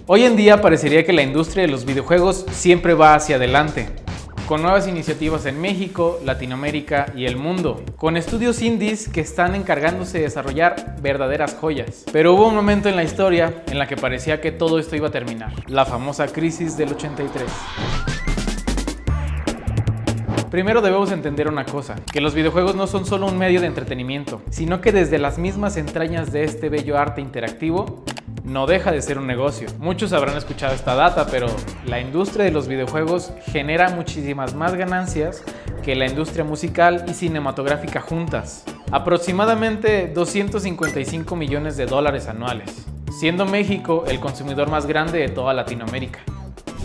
Hoy en día parecería que la industria de los videojuegos siempre va hacia adelante, con nuevas iniciativas en México, Latinoamérica y el mundo, con estudios indies que están encargándose de desarrollar verdaderas joyas. Pero hubo un momento en la historia en la que parecía que todo esto iba a terminar, la famosa crisis del 83. Primero debemos entender una cosa, que los videojuegos no son solo un medio de entretenimiento, sino que desde las mismas entrañas de este bello arte interactivo, no deja de ser un negocio. Muchos habrán escuchado esta data, pero la industria de los videojuegos genera muchísimas más ganancias que la industria musical y cinematográfica juntas. Aproximadamente 255 millones de dólares anuales, siendo México el consumidor más grande de toda Latinoamérica.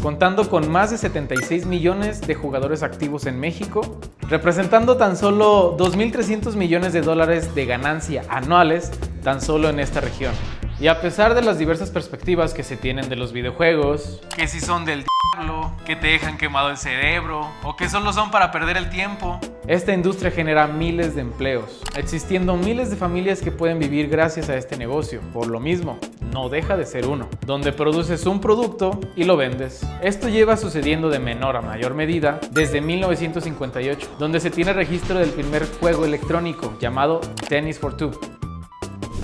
Contando con más de 76 millones de jugadores activos en México, representando tan solo 2.300 millones de dólares de ganancia anuales tan solo en esta región. Y a pesar de las diversas perspectivas que se tienen de los videojuegos, que si son del diablo, que te dejan quemado el cerebro o que solo son para perder el tiempo, esta industria genera miles de empleos, existiendo miles de familias que pueden vivir gracias a este negocio. Por lo mismo, no deja de ser uno, donde produces un producto y lo vendes. Esto lleva sucediendo de menor a mayor medida desde 1958, donde se tiene registro del primer juego electrónico llamado Tennis for Two.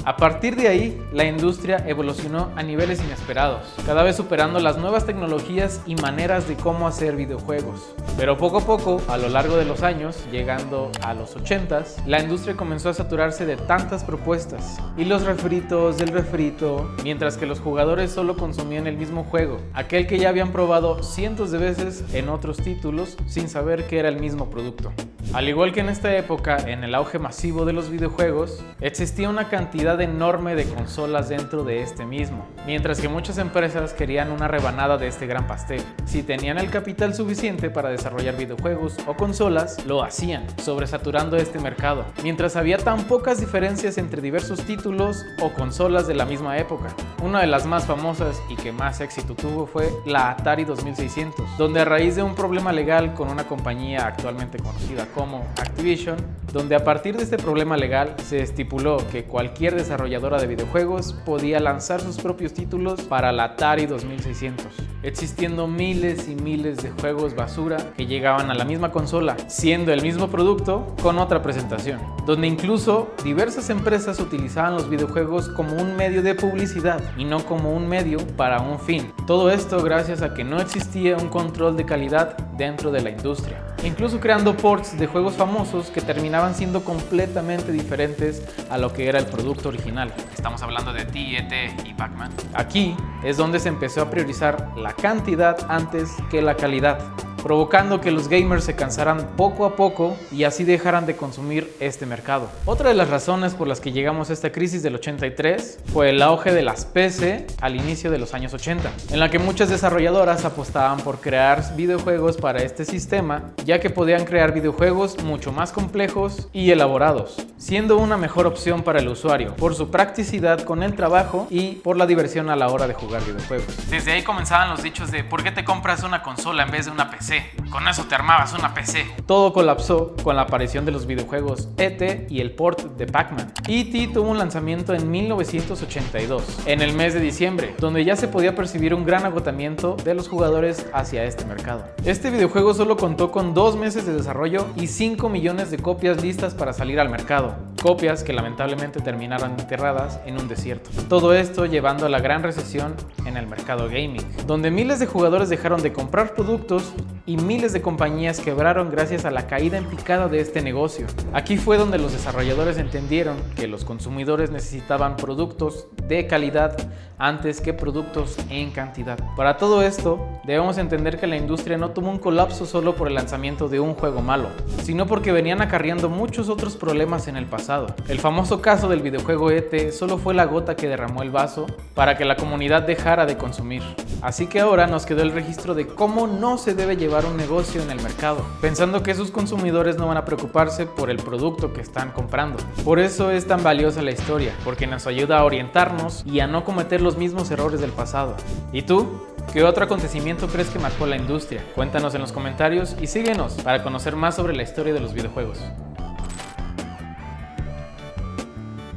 A partir de ahí, la industria evolucionó a niveles inesperados, cada vez superando las nuevas tecnologías y maneras de cómo hacer videojuegos. Pero poco a poco, a lo largo de los años, llegando a los 80s, la industria comenzó a saturarse de tantas propuestas, y los refritos del refrito, mientras que los jugadores solo consumían el mismo juego, aquel que ya habían probado cientos de veces en otros títulos sin saber que era el mismo producto. Al igual que en esta época, en el auge masivo de los videojuegos, existía una cantidad enorme de consolas dentro de este mismo, mientras que muchas empresas querían una rebanada de este gran pastel. Si tenían el capital suficiente para desarrollar videojuegos o consolas, lo hacían, sobresaturando este mercado, mientras había tan pocas diferencias entre diversos títulos o consolas de la misma época. Una de las más famosas y que más éxito tuvo fue la Atari 2600, donde a raíz de un problema legal con una compañía actualmente conocida como Activision, donde a partir de este problema legal se estipuló que cualquier desarrolladora de videojuegos podía lanzar sus propios títulos para la Atari 2600, existiendo miles y miles de juegos basura que llegaban a la misma consola, siendo el mismo producto con otra presentación, donde incluso diversas empresas utilizaban los videojuegos como un medio de publicidad y no como un medio para un fin. Todo esto gracias a que no existía un control de calidad dentro de la industria, incluso creando ports de juegos famosos que terminaban siendo completamente diferentes a lo que era el producto original. Estamos hablando de T.E.T. y Pac-Man. Aquí es donde se empezó a priorizar la cantidad antes que la calidad, provocando que los gamers se cansaran poco a poco y así dejaran de consumir este mercado. Otra de las razones por las que llegamos a esta crisis del 83 fue el auge de las PC al inicio de los años 80, en la que muchas desarrolladoras apostaban por crear videojuegos para este sistema, ya que podían crear videojuegos mucho más complejos y elaborados, siendo una mejor opción para el usuario, por su practicidad con el trabajo y por la diversión a la hora de jugar videojuegos. Desde ahí comenzaban los dichos de ¿por qué te compras una consola en vez de una PC? Con eso te armabas una PC. Todo colapsó con la aparición de los videojuegos E.T. y el port de Pac-Man. E.T. tuvo un lanzamiento en 1982, en el mes de diciembre, donde ya se podía percibir un gran agotamiento de los jugadores hacia este mercado. Este videojuego solo contó con 2 meses de desarrollo y 5 millones de copias listas para salir al mercado, copias que lamentablemente terminaron enterradas en un desierto. Todo esto llevando a la gran recesión en el mercado gaming, donde miles de jugadores dejaron de comprar productos y miles de compañías quebraron gracias a la caída en picada de este negocio. Aquí fue donde los desarrolladores entendieron que los consumidores necesitaban productos de calidad antes que productos en cantidad. Para todo esto, debemos entender que la industria no tuvo un colapso solo por el lanzamiento de un juego malo, sino porque venían acarreando muchos otros problemas en el pasado. El famoso caso del videojuego E.T. solo fue la gota que derramó el vaso para que la comunidad dejara de consumir. Así que ahora nos quedó el registro de cómo no se debe llevar un negocio en el mercado, pensando que sus consumidores no van a preocuparse por el producto que están comprando. Por eso es tan valiosa la historia, porque nos ayuda a orientarnos y a no cometer los mismos errores del pasado. ¿Y tú? ¿Qué otro acontecimiento crees que marcó la industria? Cuéntanos en los comentarios y síguenos para conocer más sobre la historia de los videojuegos.